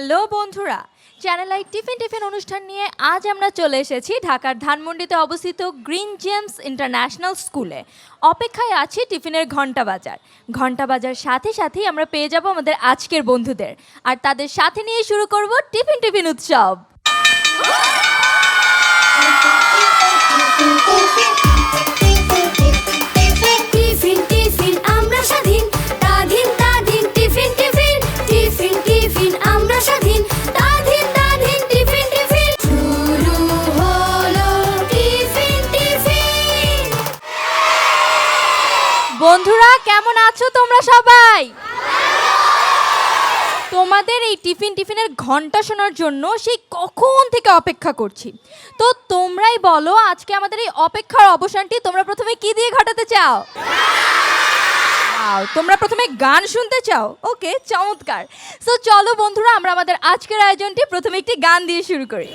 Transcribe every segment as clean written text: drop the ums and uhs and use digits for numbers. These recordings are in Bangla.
হ্যালো বন্ধুরা, চ্যানেল আই টিফিন অনুষ্ঠান নিয়ে আজ আমরা চলে এসেছি ঢাকার ধানমন্ডিতে অবস্থিত গ্রিন জেমস ইন্টারন্যাশনাল স্কুলে। অপেক্ষায় আছি টিফিনের ঘন্টা বাজার সাথে সাথেই আমরা পেয়ে যাব আমাদের আজকের বন্ধুদের, আর তাদের সাথে নিয়ে শুরু করব টিফিন উৎসব। বন্ধুরা কেমন আছো তোমরা সবাই? তোমাদের এই টিফিনের ঘন্টা শোনার জন্য সেই কখন থেকে অপেক্ষা করছি। তো তোমরাই বলো, আজকে আমাদের এই অপেক্ষার অবসানটি তোমরা প্রথমে কি দিয়ে ঘটাতে চাও? তোমরা প্রথমে গান শুনতে চাও? ওকে, চমৎকার। সো চলো বন্ধুরা, আমরা আমাদের আজকের আয়োজনটি প্রথমে একটি গান দিয়ে শুরু করি।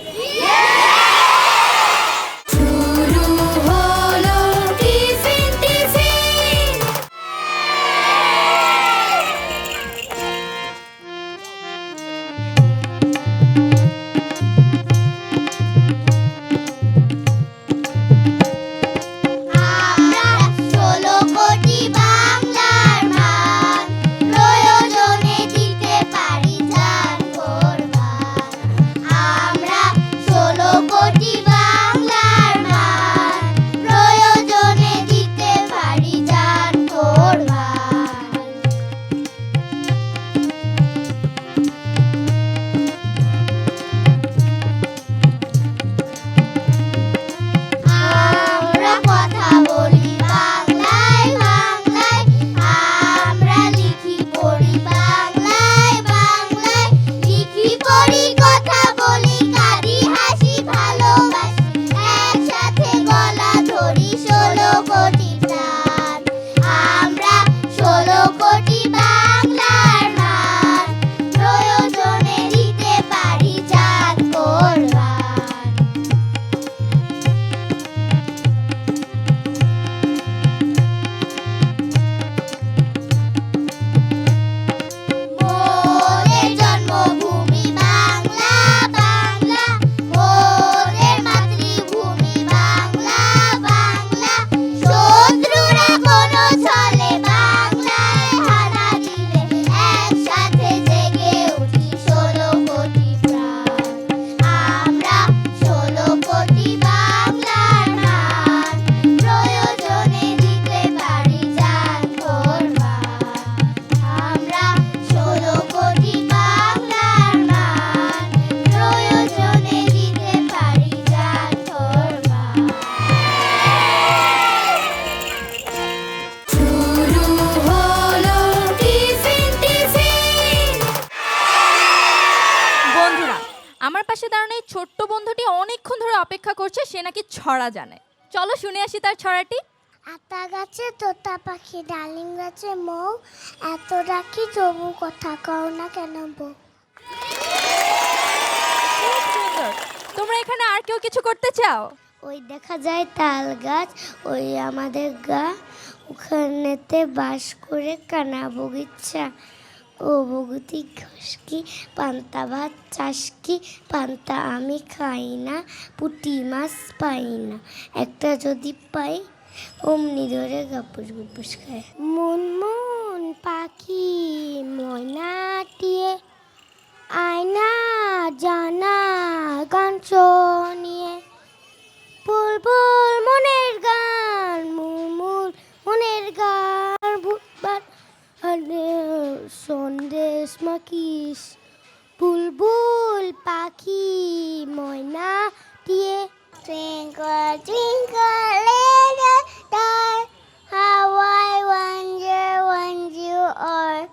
আমার পাশে দাঁড়ানো এই ছোট্ট বন্ধুটি অনেকক্ষণ ধরে অপেক্ষা করছে, সে নাকি ছড়া জানে। চলো শুনে আসি তার ছড়াটি। আতা গাছে তোতা পাখি, ডালিম গাছে মৌ, এত ডাকি তবু কথা কও না কেন বউ। তোমরা এখানে আর কেউ কিছু করতে চাও? ওই দেখা যায় তাল গাছ, ওই আমাদের গা, ওখানেতে বাস করে কানা বগিচা। ও বগুতি ঘসকি, পান্তা ভাত চাষকি, পান্তা আমি খাই না, পুঁটি মাছ পাই না, একটা যদি পাই অমনি ধরে গাপুস গুপুস খায়। মুনমুন পাখি ময়নাটিয়ে আয়না জানা গান শুনিয়ে, বুলবুল মনের গান, মুরমুর মনের গান, বুধবার সন্দেশ মাখিস, বুলবুল পাখি ময়না দিয়ে। Twinkle, twinkle, little star, how I wonder when you are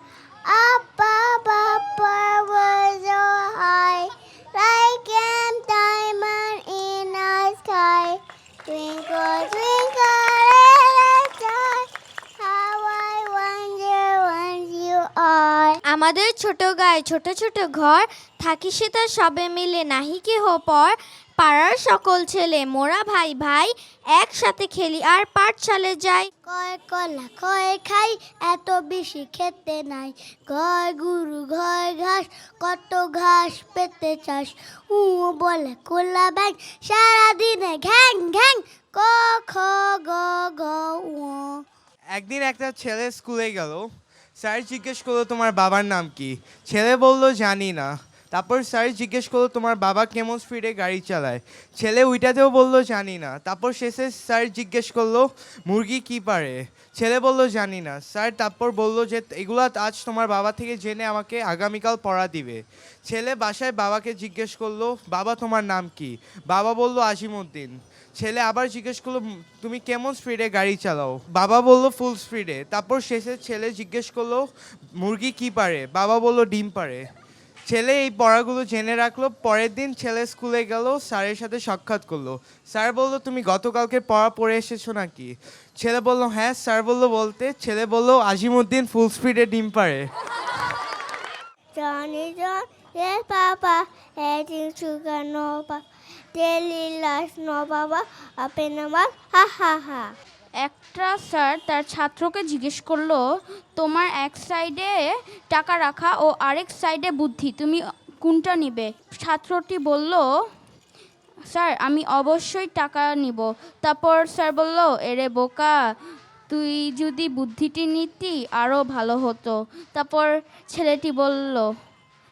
up above so high, like a diamond in the sky. Twinkle, twinkle, little star, how I wonder when you are. আমাদের ছোট গায়ে ছোট ছোট ঘর, থাকি সে তার সবে মিলে নাহি কেহ পর, পাড়ার সকল ছেলে মোরা ভাই ভাই একসাথে খেলি আর পাঠশালে যাই। কয় কলা কয় খাই এত বেশি খেতে নাই, গয় গুরু ঘয় ঘাস কত ঘাস পেতে চাস, বলে কোলা ব্যাং সারাদিনে ঘ্যাং ঘ্যাং ক খ গ ঘ ঙ। একদিন একটা ছেলে স্কুলে গেল, স্যার জিজ্ঞেস করলো তোমার বাবার নাম কি। ছেলে বলল জানি না। তারপর স্যার জিজ্ঞেস করলো তোমার বাবা কেমন স্পিডে গাড়ি চালায়। ছেলে ওইটাতেও বলল জানি না। তারপর শেষে স্যার জিজ্ঞেস করলো মুরগি কি পারে। ছেলে বলল জানি না। স্যার তারপর বলল যে এগুলো আজ তোমার বাবা থেকে জেনে আমাকে আগামীকাল পড়া দিবে। ছেলে বাসায় বাবাকে জিজ্ঞেস করলো বাবা তোমার নাম কি। বাবা বলল আজিমউদ্দিন। ছেলে আবার জিজ্ঞেস করলো তুমি কেমন স্পিডে গাড়ি চালাও। বাবা বলল ফুল স্পিডে। তারপর শেষে ছেলে জিজ্ঞেস করলো মুরগি কি পারে। বাবা বলল ডিম পারে। ছেলে এই পড়াগুলো জেনে রাখলো। পরের দিন ছেলে স্কুলে গেল, স্যারের সাথে সাক্ষাৎ করলো। স্যার বলল তুমি গতকালকে পড়া পড়ে এসেছো নাকি। ছেলে বলল হ্যাঁ। স্যার বলল বলতে। ছেলে বলল আজিমউদ্দিন ফুল স্পিডে ডিম পারে। Johnny John, yes Papa, eating sugar no Papa, daily life no Papa, up in the mouth, ha ha ha. একটা স্যার তার ছাত্রকে জিজ্ঞেস করলো তোমার এক সাইডে টাকা রাখা ও আরেক সাইডে বুদ্ধি, তুমি কোনটা নিবে? ছাত্রটি বলল স্যার আমি অবশ্যই টাকা নিব। তারপর স্যার বলল এরে বোকা, তুই যদি বুদ্ধিটি নিতি আরও ভালো হতো। তারপর ছেলেটি বলল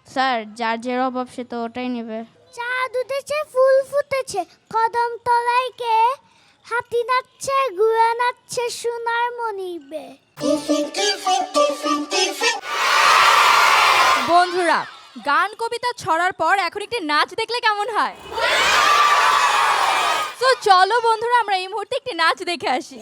স্যার যার যে অভাব সে তো ওটাই নেবে। চাঁদ উঠেছে ফুল ফুটেছে কদম তলায় কে, হাতি নাচছে গুড়া নাচছে সোনার মনিবে। বন্ধুরা, গান কবিতা ছড়ার পর এখন একটি নাচ দেখলে কেমন হয়? তো চলো বন্ধুরা, আমরা এই মুহূর্তে একটি নাচ দেখে আসি।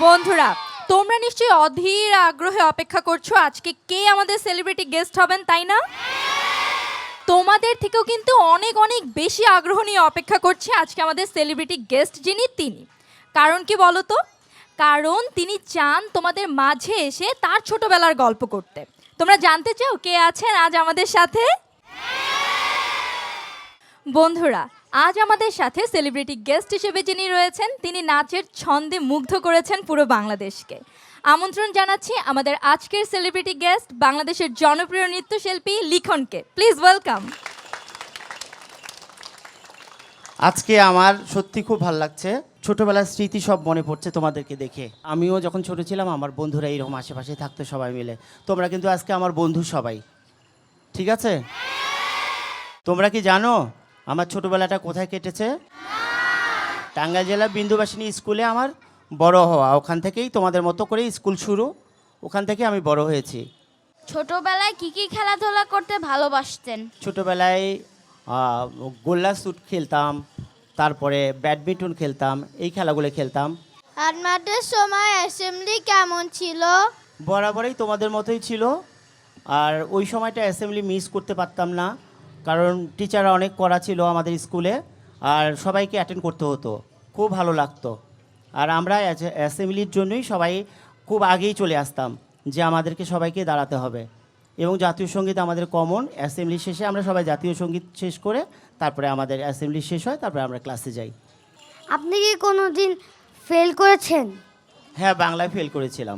বন্ধুরা, তোমরা নিশ্চয়ই অধীর আগ্রহে অপেক্ষা করছো আজকে কে আমাদের সেলিব্রিটি গেস্ট হবেন, তাই না? তোমাদের থেকেও কিন্তু অনেক অনেক বেশি আগ্রহ নিয়ে অপেক্ষা করছে আজকে আমাদের সেলিব্রিটি গেস্ট যিনি তিনি। কারণ কি বলো তো? কারণ তিনি চান তোমাদের মাঝে এসে তার ছোটবেলার গল্প করতে। তোমরা জানতে চাও কে আছেন আজ আমাদের সাথে? বন্ধুরা, আজ আমাদের সাথে সেলিব্রিটি গেস্ট হিসেবে যিনি রয়েছেন তিনি নাচের ছন্দে মুগ্ধ করেছেন পুরো বাংলাদেশকে। আমন্ত্রণ জানাচ্ছি আমাদের আজকের সেলিব্রিটি গেস্ট বাংলাদেশের জনপ্রিয় নৃত্যশিল্পী লিখনকে। Please welcome. আজকে আমার সত্যি খুব ভালো লাগছে, ছোটবেলার স্মৃতি সব মনে পড়ছে তোমাদেরকে দেখে। আমিও যখন ছোট ছিলাম আমার বন্ধুরা এরকম আশেপাশে থাকতো সবাই মিলে। তোমরা কিন্তু আজকে আমার বন্ধু সবাই, ঠিক আছে? তোমরা কি জানো আমার ছোটবেলাটা কোথায় কেটেছে? টাঙ্গাইল জেলার বিন্দুবাসিনী স্কুলে আমার বড় হওয়া। ওখান থেকেই তোমাদের মতো করেই স্কুল শুরু, ওখান থেকে আমি বড় হয়েছি। ছোটবেলায় কি কি খেলাধুলা করতে ভালোবাসতেন? ছোটবেলায় গোল্লা শুট খেলতাম, তারপরে ব্যাডমিন্টন খেলতাম, এই খেলাগুলো খেলতাম। আপনাদের সময় অ্যাসেম্বলি কেমন ছিল? বরাবরই তোমাদের মতোই ছিল। আর ওই সময়টা অ্যাসেম্বলি মিস করতে পারতাম না, কারণ টিচাররা অনেক কড়া ছিল আমাদের স্কুলে, আর সবাইকে অ্যাটেন্ড করতে হতো, খুব ভালো লাগতো। আর আমরা অ্যাসেম্বলির জন্যই সবাই খুব আগেই চলে আসতাম যে আমাদেরকে সবাইকে দাঁড়াতে হবে। এবং জাতীয় সঙ্গীত আমাদের কমন, অ্যাসেম্বলি শেষে আমরা সবাই জাতীয় সঙ্গীত শেষ করে তারপরে আমাদের অ্যাসেম্বলি শেষ হয়, তারপরে আমরা ক্লাসে যাই। আপনি কি কোনো দিন ফেল করেছেন? হ্যাঁ, বাংলায় ফেল করেছিলাম।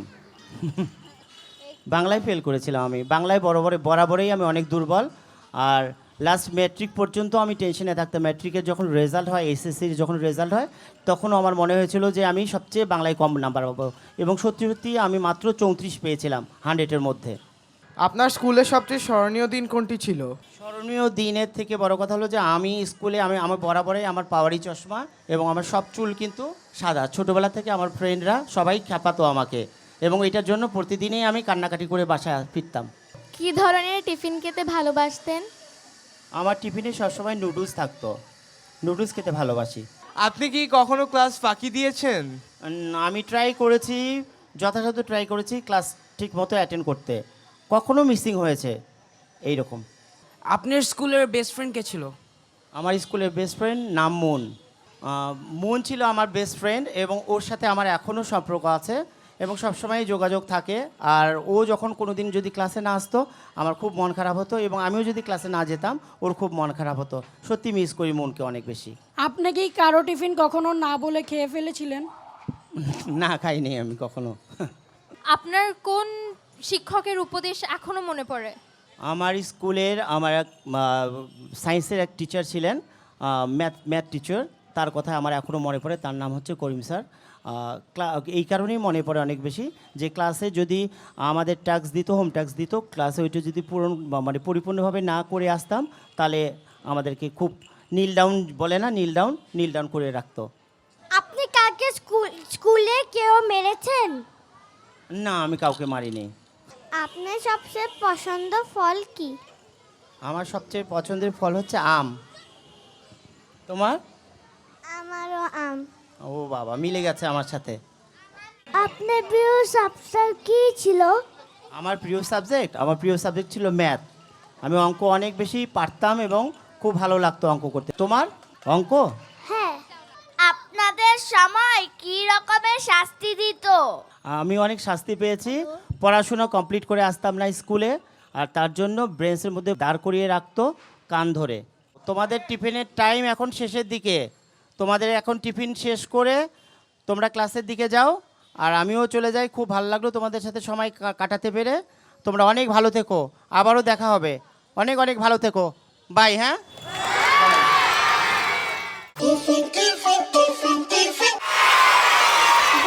বাংলায় ফেল করেছিলাম আমি। বাংলায় বরাবরই আমি অনেক দুর্বল। আর লাস্ট ম্যাট্রিক পর্যন্ত আমি টেনশনে থাকতাম। ম্যাট্রিকের যখন রেজাল্ট হয়, এসএসসির যখন রেজাল্ট হয়, তখনও আমার মনে হয়েছিল যে আমি সবচেয়ে বাংলায় কম নাম্বার পাবো। এবং সত্যি সত্যি আমি মাত্র 34 পেয়েছিলাম 100-এর মধ্যে। আপনার স্কুলের সবচেয়ে স্মরণীয় দিন কোনটি ছিল? স্মরণীয় দিনের থেকে বড় কথা হলো যে আমি স্কুলে আমার বরাবরই আমার পাওয়ারি চশমা এবং আমার সব চুল কিন্তু সাদা। ছোটোবেলা থেকে আমার ফ্রেন্ডরা সবাই খেপাতো আমাকে, এবং এটার জন্য প্রতিদিনই আমি কান্নাকাটি করে বাসায় ফিরতাম। কি ধরনের টিফিন খেতে ভালোবাসতেন? আমার টিফিনে সবসময় নুডলস থাকতো, নুডলস খেতে ভালোবাসি। আপনি কি কখনো ক্লাস ফাঁকি দিয়েছেন? আমি ট্রাই করেছি, যথাযথ ট্রাই করেছি ক্লাস ঠিক মতো অ্যাটেন্ড করতে, কখনো মিসিং হয়েছে এই রকম। আপনার স্কুলের বেস্ট ফ্রেন্ড কে ছিল? আমার স্কুলের বেস্ট ফ্রেন্ড নাম মুন। মুন ছিল আমার বেস্ট ফ্রেন্ড, এবং ওর সাথে আমার এখনও সম্পর্ক আছে এবং সবসময় যোগাযোগ থাকে। আর ও যখন কোনো দিন যদি ক্লাসে না আসতো আমার খুব মন খারাপ হতো, এবং আমিও যদি ক্লাসে না যেতাম ওর খুব মন খারাপ হতো। সত্যি মিস করি মনকে অনেক বেশি। আপনি কি কারো টিফিন কখনো না বলে খেয়ে ফেলেছিলেন? না, খাইনি আমি কখনো। আপনার কোন শিক্ষকের উপদেশ এখনো মনে পড়ে? আমার স্কুলের আমার এক সায়েন্সের এক টিচার ছিলেন, ম্যাথ টিচার, তার কথা আমার এখনও মনে পড়ে। তার নাম হচ্ছে করিম স্যার। এই কারণেই মনে পড়ে অনেক বেশি যে ক্লাসে যদি আমাদের ট্যাক্স দিত, হোম ট্যাক্স দিত, ক্লাসে ওইটা যদি পরিপূর্ণভাবে না করে আসতাম তাহলে আমাদেরকে খুব নীল ডাউন করে রাখতো। আপনি কাকে স্কুলে কেউ মেরেছেন? না, আমি কাউকে মারিনি। আপনার সবচেয়ে পছন্দ ফল কি? আমার সবচেয়ে পছন্দের ফল হচ্ছে আম। তোমার? আমারও আম। ও বাবা, মিলে গেছে আমার সাথে। আপনার প্রিয় সাবজেক্ট কি ছিল? আমার প্রিয় সাবজেক্ট ছিল ম্যাথ। আমি অঙ্ক অনেক বেশি পারতাম এবং খুব ভালো লাগতো অঙ্ক করতে। তোমার? অঙ্ক? হ্যাঁ। আপনাদের সময় কি রকমের শাস্তি দিত? আমি অনেক শাস্তি পেয়েছি। পড়াশোনা কমপ্লিট করে আসতাম না স্কুলে, আর তার জন্য ব্রেঞ্চের মধ্যে দাঁড় করিয়ে রাখতো কান ধরে। তোমাদের টিফিনের টাইম এখন শেষের দিকে, তোমাদের এখন টিফিন শেষ করে তোমরা ক্লাসের দিকে যাও, আর আমিও চলে যাই। খুব ভালো লাগলো তোমাদের সাথে সময় কাটাতে পেরে। তোমরা অনেক ভালো থেকো, আবারও দেখা হবে। অনেক অনেক ভালো থেকো, বাই। হ্যাঁ,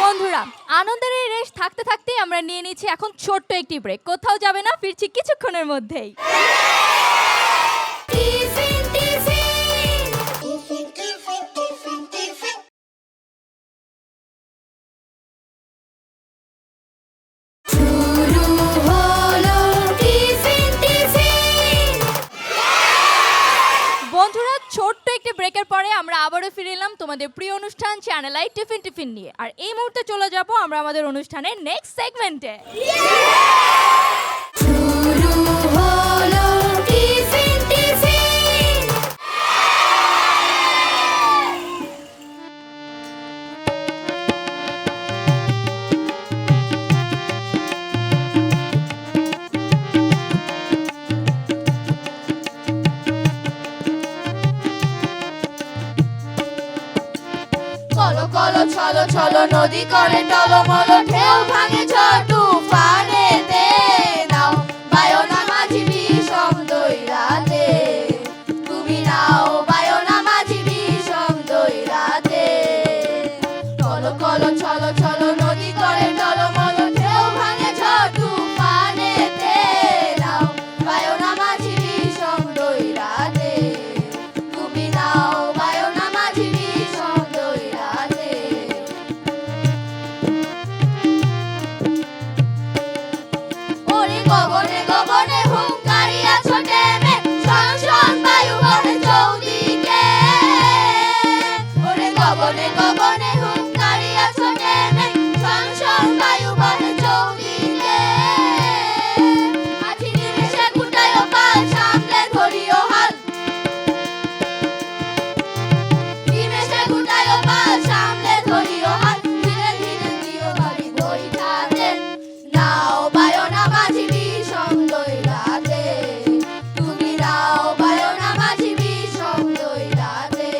বন্ধুরা, আনন্দের এই রেশ থাকতে থাকতেই আমরা নিয়ে নিচ্ছি এখন ছোট্ট একটি ব্রেক। কোথাও যাবে না, ফিরছি কিছুক্ষণের মধ্যেই। বন্ধুরা, ছোট্ট একটি একটি ব্রেকের পরে আমরা আবারও ফিরে এলাম তোমাদের প্রিয় অনুষ্ঠান চ্যানেল আই টিফিন নিয়ে। আর এই মুহূর্তে চলে যাব আমরা আমাদের অনুষ্ঠানের নেক্সট সেগমেন্টে। শুরু হলো টিফিন টিফিন। কলো কলো ছলো ছলো নদী করে টলমলো ঢেউ ভাঙে ঝড় তুফানেতে নাও বায়ো না মাঝি বিষম দইরাতে তুমি নাও বায়ো না মাঝি বিষম দইরাতে কলো কলো ছলো ছলো নদী করে টলমলো ঢেউ ভাঙে ঝড় তুফানেতে নাও বায়ো না মাঝি বিষম দইরাতে তুমি নাও বায়ো না মাঝি বিষম দইরাতে ওরে গগনে গগনে হুঙ্কারিয়া ছোটে মে শন শন বায়ু বহে চৌদিকে ওরে গগনে গগনে হুঙ্কারিয়া ছোটে মে শন শন বায়ু বহে চৌদিকে মাঝি নিমেষে গুটায়ো পাল সামলে ধরিও হাল নিমেষে গুটায়ো পাল সামলে ধরিও হাল ধীরে ধীরে দিও বাড়ি বইটাতে নাও বায়ো না মাঝি বিষম দইরাতে তুমি নাও বায়ো না মাঝি বিষম দইরাতে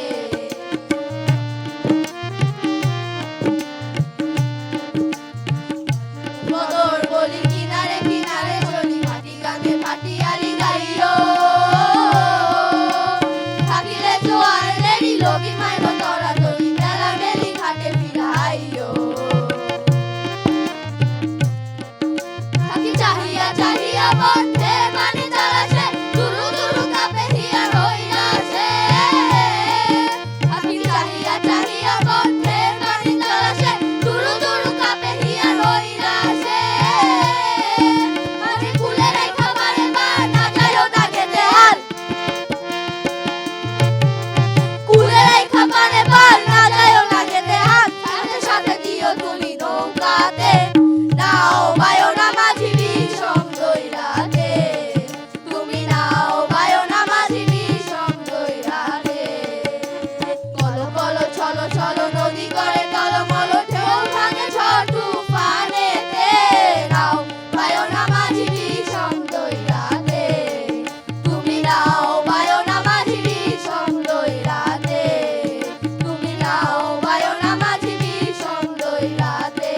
বদর বলি কিনারে কিনারে চলি মাটি গানে ফাটিয়ালি গাইও থাকিলে জোয়ার রেডি লগি মাইব তোরা তরি মেলা মেলি ঘাটে ফিরাইও থাকি চাহিয়া চাহিয়া বন্ধে পানি জ্বালাছে দুরু দুরু কাপে হিয়া রইয়াছে থাকি চাহিয়া চাহিয়া বন্ধে পানি জ্বালাছে দুরু দুরু কাপে হিয়া রইয়াছে মাঝি খুলে রেখা বারে বার না যায়ও তাকেতে হাল কুলে রেখা বারে বার না যায়ও তাকেতে হাল সাথে সাথে দিও তুলি নৌকাতে নাও বায়ো না মাঝি বিষম দইরাতে তুমি নাও বায়ো না মাঝি বিষম দইরাতে কলো কলো ছলো ছলো নদী করে টলমলো ঢেউ ভাঙে ঝড় তুফানেতে নাও বায়ো না মাঝি বিষম দইরাতে তুমি নাও বায়ো না মাঝি বিষম দইরাতে তুমি নাও বায়ো না মাঝি বিষম দইরাতে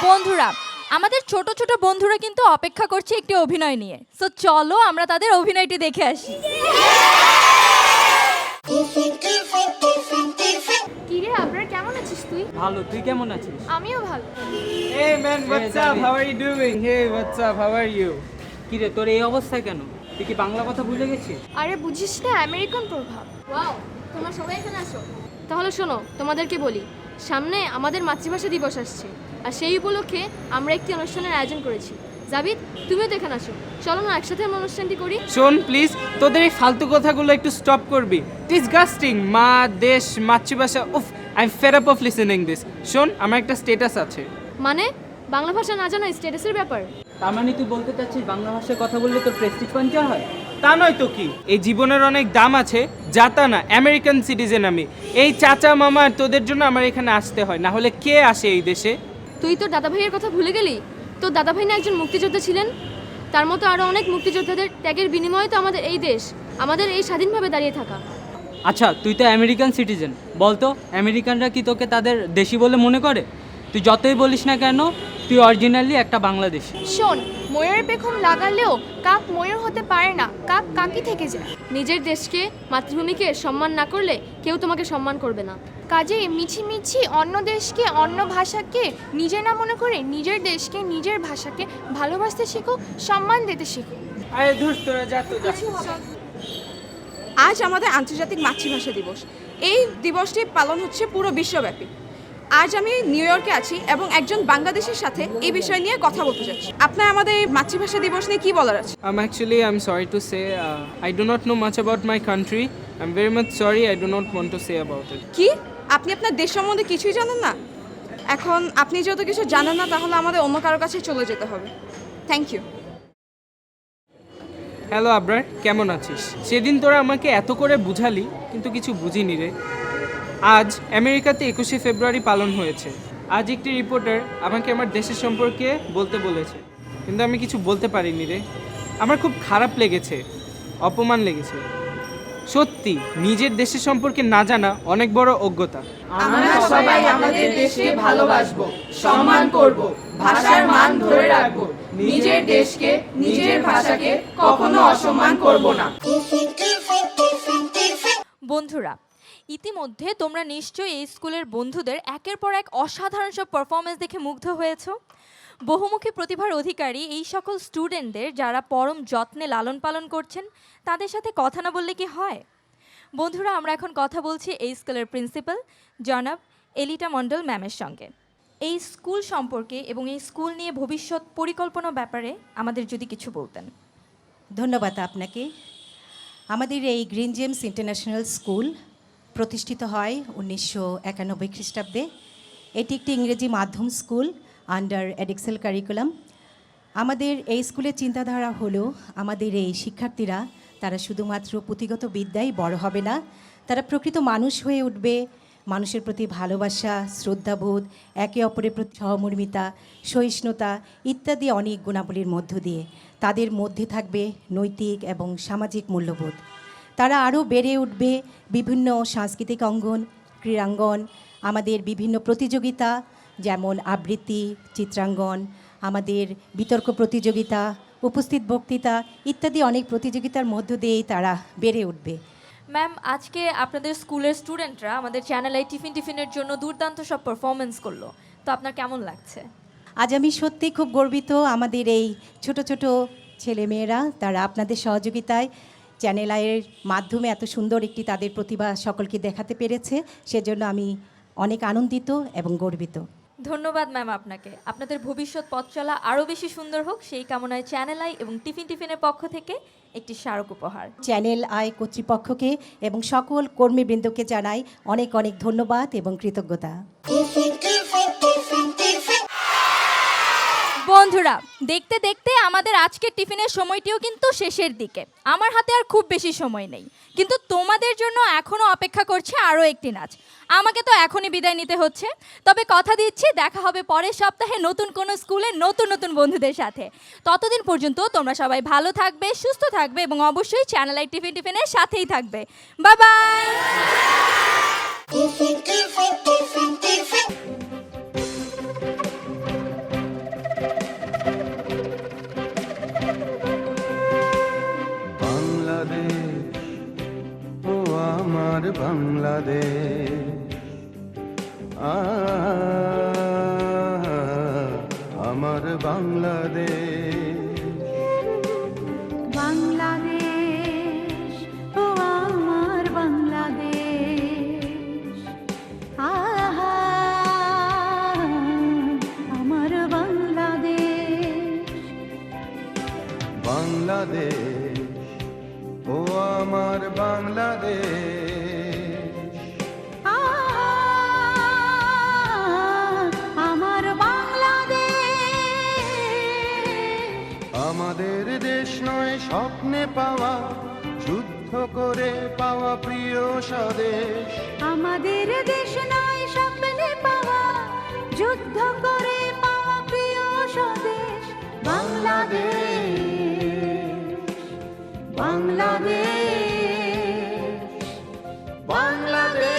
বন্ধুরা, আমাদের ছোট ছোট বন্ধুরা কিন্তু অপেক্ষা করছে একটি অভিনয় নিয়ে। সো চলো আমরা তাদের অভিনয়টি দেখে আসি। কিরে আপনার কেমন আছিস তুই? ভালো, তুই কেমন আছিস? আমিও ভালো। Hey man, what's up? How are you doing? Hey, what's up? How are you? কি রে, তোর এই অবস্থা কেন? তুই কি বাংলা কথা ভুলে গেছিস? আরে বুঝিস না, আমেরিকান প্রভাব। ওয়াও, তোমরা সবাই এখানে আসো। তাহলে শোনো, তোমাদেরকে বলি, সামনে আমাদের মাতৃভাষা দিবস আসছে, আর সেই উপলক্ষে আমরা একটি অনুষ্ঠানের আয়োজন করেছি। জাবিদ, তুমিও তো এখানে আসো, চলো না একসাথে আমরা অনুষ্ঠানটি করি। শোন প্লিজ, তোদের এই ফালতু কথাগুলো একটু স্টপ করবি। ডিসগাস্টিং, মা, দেশ, মাতৃভাষা, উফ, I am fed up of listening this. শোন, আমার একটা স্ট্যাটাস আছে। মানে বাংলা ভাষা না জানা স্ট্যাটাসের ব্যাপার? তার মানে তুই বলতে চাচ্ছিস বাংলা ভাষায় কথা বললে তোর প্রেস্টিজ পঞ্চার হয়? তা নয় তো কি, এই জীবনের অনেক দাম আছে, যাতা না আমেরিকান সিটিজেন আমি। এই চাচা মামা তোদের জন্য আমার এখানে আসতে হয়, না হলে কে আসে এই দেশে? তুই তোর দাদা ভাইয়ের কথা ভুলে গেলি? তোর দাদা ভাই না একজন মুক্তিযোদ্ধা ছিলেন? তার মতো আরও অনেক মুক্তিযোদ্ধাদের ত্যাগের বিনিময়ে তো আমাদের এই দেশ, আমাদের এই স্বাধীনভাবে দাঁড়িয়ে থাকা। আচ্ছা, তুই তো আমেরিকান সিটিজেন, বলতো আমেরিকানরা কি তোকে তাদের দেশি বলে মনে করে? তুই যতই বলিস না কেন, তুই অরিজিনালি একটা বাংলাদেশী। শোন, ময়ূরের পেখম লাগালেও কাক ময়ূর হতে পারে না, কাক কাকই থেকে যায়। নিজের দেশকে, মাতৃভূমিকে সম্মান না করলে কেউ তোমাকে সম্মান করবে না। কাজেই মিছি অন্য দেশকে, অন্য ভাষাকে নিজের না মনে করে নিজের দেশকে, নিজের ভাষাকে ভালোবাসতে শেখো, সম্মান দিতে শেখো। আরে ধুর, তোরা যা তো যা। আজ আমাদের আন্তর্জাতিক মাতৃভাষা দিবস। এই দিবসটি পালন হচ্ছে পুরো বিশ্বব্যাপী। আজ আমি নিউ ইয়র্কে আছি এবং একজন বাংলাদেশের সাথে এই বিষয় নিয়ে কথা বলতে যাচ্ছি। আপনার আমাদের মাতৃভাষা দিবস নিয়ে কি বলার আছে? I'm sorry to say, I do not know much about my country. I'm very much sorry, I do not want to say about it. কি আপনি আপনার দেশ সম্বন্ধে কিছুই জানেন না? এখন আপনি যেহেতু কিছু জানেন না, তাহলে আমাদের অন্য কারোর কাছে চলে যেতে হবে। Thank you. হ্যালো আবরার, কেমন আছিস? সেদিন তোরা আমাকে এত করে বুঝালি, কিন্তু কিছু বুঝিনি রে। আজ আমেরিকাতে 21শে ফেব্রুয়ারি পালন হয়েছে। আজ একটি রিপোর্টার আমাকে আমার দেশের সম্পর্কে বলতে বলেছে, কিন্তু আমি কিছু বলতে পারিনি রে। আমার খুব খারাপ লেগেছে, অপমান লেগেছে। সত্যি নিজের দেশের সম্পর্কে না জানা অনেক বড় অজ্ঞতা। আমরা সবাই আমাদের দেশকে ভালোবাসবো, সম্মান করব, ভাষার মান ধরে রাখবো, নিজের দেশকে, নিজের ভাষাকে কখনো অসম্মান করব না। বন্ধুরা, ইতিমধ্যে তোমরা নিশ্চয়ই এই স্কুলের বন্ধুদের একের পর এক অসাধারণ সব পারফরমেন্স দেখে মুগ্ধ হয়েছো। বহুমুখী প্রতিভার অধিকারী এই সকল স্টুডেন্টদের যারা পরম যত্নে লালন পালন করছেন, তাদের সাথে কথা না বললে কি হয়? বন্ধুরা, আমরা এখন কথা বলছি এই স্কুলের প্রিন্সিপাল জনাব এলিটা মণ্ডল ম্যামের সঙ্গে। এই স্কুল সম্পর্কে এবং এই স্কুল নিয়ে ভবিষ্যৎ পরিকল্পনার ব্যাপারে আমাদের যদি কিছু বলতেন। ধন্যবাদ আপনাকে। আমাদের এই গ্রিন জেমস ইন্টারন্যাশনাল স্কুল প্রতিষ্ঠিত হয় 1991 খ্রিস্টাব্দে। এটি একটি ইংরেজি মাধ্যম স্কুল আন্ডার এডেক্সেল কারিকুলাম। আমাদের এই স্কুলের চিন্তাধারা হলো আমাদের এই শিক্ষার্থীরা তারা শুধুমাত্র পুঁথিগত বিদ্যাই বড় হবে না, তারা প্রকৃত মানুষ হয়ে উঠবে। মানুষের প্রতি ভালোবাসা, শ্রদ্ধাবোধ, একে অপরের প্রতি সহমর্মিতা, সহিষ্ণুতা ইত্যাদি অনেক গুণাবলীর মধ্য দিয়ে তাদের মধ্যে থাকবে নৈতিক এবং সামাজিক মূল্যবোধ। তারা আরও বেড়ে উঠবে বিভিন্ন সাংস্কৃতিক অঙ্গন, ক্রীড়াঙ্গন, আমাদের বিভিন্ন প্রতিযোগিতা যেমন আবৃত্তি, চিত্রাঙ্গন, আমাদের বিতর্ক প্রতিযোগিতা, উপস্থিত বক্তৃতা ইত্যাদি অনেক প্রতিযোগিতার মধ্য দিয়েই তারা বেড়ে উঠবে। ম্যাম, আজকে আপনাদের স্কুলের স্টুডেন্টরা আমাদের চ্যানেল আই টিফিনের জন্য দুর্দান্ত সব পারফরমেন্স করলো, তো আপনার কেমন লাগছে? আজ আমি সত্যি খুব গর্বিত। আমাদের এই ছোট ছোট ছেলেমেয়েরা তারা আপনাদের সহযোগিতায় চ্যানেল আইয়ের মাধ্যমে এত সুন্দর একটি তাদের প্রতিভা সকলকে দেখাতে পেরেছে, সেজন্য আমি অনেক আনন্দিত এবং গর্বিত। ধন্যবাদ ম্যাম আপনাকে। আপনাদের ভবিষ্যৎ পথ চলা আরও বেশি সুন্দর হোক সেই কামনায় চ্যানেল আই এবং টিফিনের পক্ষ থেকে একটি স্মারক উপহার। চ্যানেল আই কর্তৃপক্ষকে এবং সকল কর্মীবৃন্দকে জানাই অনেক অনেক ধন্যবাদ এবং কৃতজ্ঞতা। বন্ধুরা, দেখতে দেখতে আমাদের আজকের টিফিনের সময়টিও কিন্তু শেষের দিকে। আমার হাতে আর খুব বেশি সময় নেই, কিন্তু তোমাদের জন্য এখনও অপেক্ষা করছে আরও একটি নাচ। আমাকে তো এখনই বিদায় নিতে হচ্ছে, তবে কথা দিচ্ছি দেখা হবে পরের সপ্তাহে নতুন কোনো স্কুলে নতুন নতুন বন্ধুদের সাথে। ততদিন পর্যন্ত তোমরা সবাই ভালো থাকবে, সুস্থ থাকবে এবং অবশ্যই চ্যানেল আই টিফিনের সাথেই থাকবে। Bye bye. আমার বাংলাদেশ, আমার বাংলাদেশ, বাংলাদেশ ও আমার বাংলাদেশ, আমার বাংলাদেশ, বাংলাদেশ ও আমার বাংলাদেশ, আমার বাংলাদেশ, আমাদের দেশ নয় স্বপ্নে পাওয়া, যুদ্ধ করে পাওয়া প্রিয় স্বদেশ, আমাদের দেশ নয় স্বপ্নে পাওয়া, যুদ্ধ করে পাওয়া প্রিয় স্বদেশ, বাংলাদেশ, বাংলাদেশ, বাংলাদেশ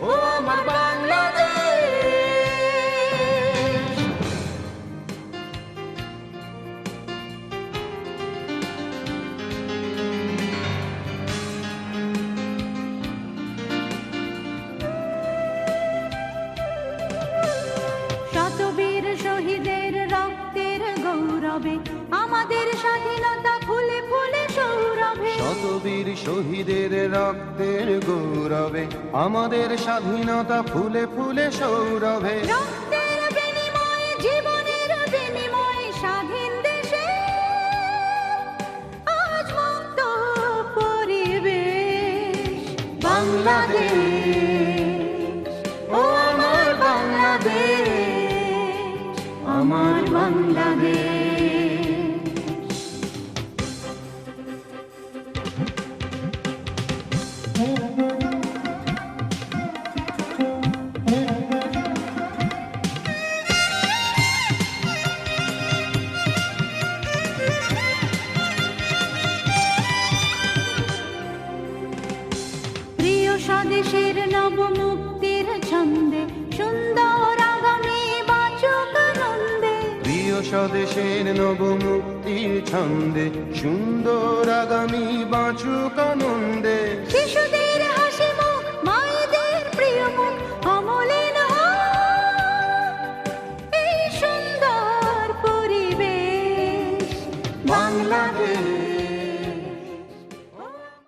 ও আমার বাংলাদেশ। শতবীর শহীদের রক্তের গৌরবে আমাদের স্বাধীনতা ফুলে ফুলে বীর শহীদের রক্তের গৌরবে, আমাদের স্বাধীনতা ফুলে ফুলে সৌরভে। রক্তের বিনিময়ে, জীবনের বিনিময়ে স্বাধীন দেশে আজ মুক্ত পরিবেশ। বাংলাদেশ, ও আমার বাংলাদেশ, আমার বাংলাদেশ। প্রিয় স্বদেশের নবমুক্তির ছন্দে, সুন্দর আগামী বাঁচুক আনন্দে। প্রিয় স্বদেশের নবমুক্তির ছন্দে, সুন্দর আগামী বাঁচুক আনন্দে। শিশুদের